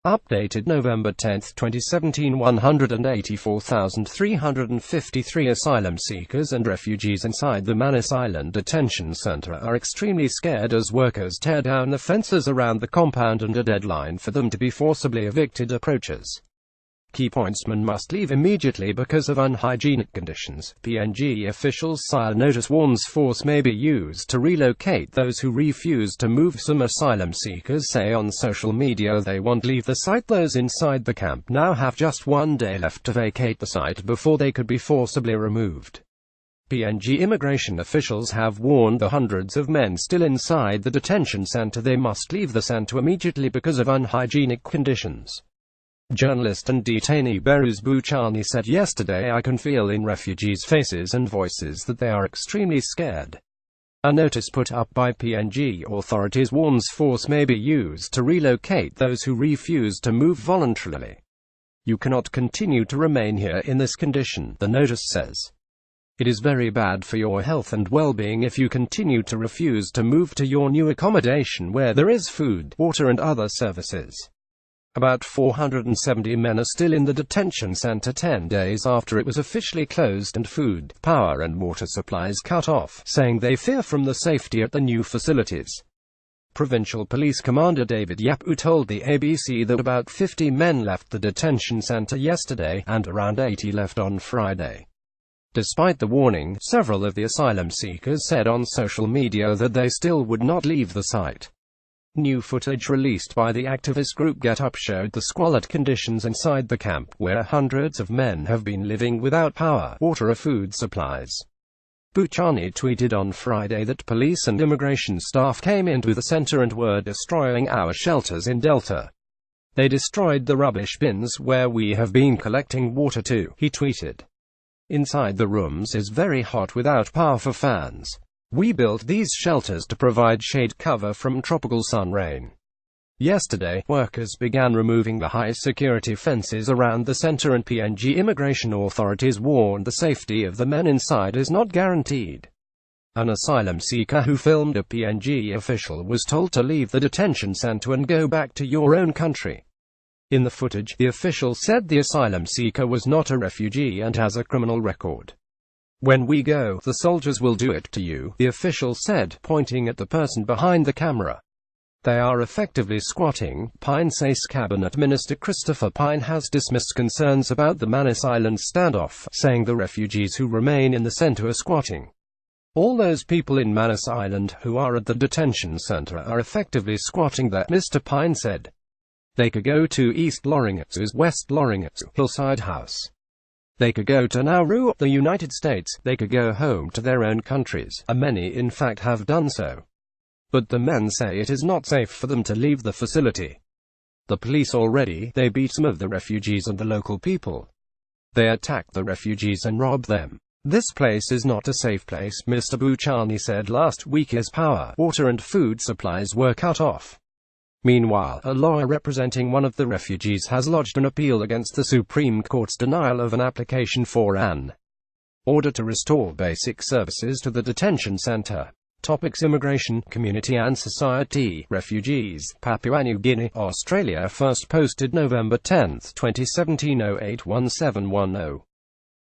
Updated November 10, 2017. 184,353 asylum seekers and refugees inside the Manus Island detention center are extremely scared as workers tear down the fences around the compound and a deadline for them to be forcibly evicted approaches. Key pointsmen must leave immediately because of unhygienic conditions. PNG officials sign notice warns force may be used to relocate those who refuse to move. Some asylum seekers say on social media they won't leave the site. Those inside the camp now have just 1 day left to vacate the site before they could be forcibly removed. PNG immigration officials have warned the hundreds of men still inside the detention center they must leave the center immediately because of unhygienic conditions. Journalist and detainee Beruz Buchani said yesterday, "I can feel in refugees' faces and voices that they are extremely scared." A notice put up by PNG authorities warns force may be used to relocate those who refuse to move voluntarily. "You cannot continue to remain here in this condition," the notice says. "It is very bad for your health and well-being if you continue to refuse to move to your new accommodation where there is food, water and other services." About 470 men are still in the detention center 10 days after it was officially closed and food, power and water supplies cut off, saying they fear from the safety at the new facilities. Provincial Police Commander David Yapu told the ABC that about 50 men left the detention center yesterday, and around 80 left on Friday. Despite the warning, several of the asylum seekers said on social media that they still would not leave the site. New footage released by the activist group Get Up showed the squalid conditions inside the camp, where hundreds of men have been living without power, water or food supplies. Buchani tweeted on Friday that police and immigration staff came into the center and were destroying our shelters in Delta. "They destroyed the rubbish bins where we have been collecting water too," he tweeted. "Inside the rooms is very hot without power for fans. We built these shelters to provide shade cover from tropical sun rain." Yesterday, workers began removing the high-security fences around the center and PNG immigration authorities warned the safety of the men inside is not guaranteed. An asylum seeker who filmed a PNG official was told to leave the detention center and go back to your own country. In the footage, the official said the asylum seeker was not a refugee and has a criminal record. "When we go, the soldiers will do it to you," the official said, pointing at the person behind the camera. "They are effectively squatting." Pine says Cabinet Minister Christopher Pine has dismissed concerns about the Manus Island standoff, saying the refugees who remain in the center are squatting. "All those people in Manus Island who are at the detention center are effectively squatting there," Mr. Pine said. "They could go to East Loringatsu's West Loringatsu Hillside House. They could go to Nauru, the United States. They could go home to their own countries, and many in fact have done so. But the men say it is not safe for them to leave the facility. The police they beat some of the refugees and the local people. They attack the refugees and rob them. This place is not a safe place," Mr. Buchani said last week as power, water and food supplies were cut off. Meanwhile, a lawyer representing one of the refugees has lodged an appeal against the Supreme Court's denial of an application for an order to restore basic services to the detention center. Topics: immigration, community and society, refugees, Papua New Guinea, Australia. First posted November 10, 2017. 081710.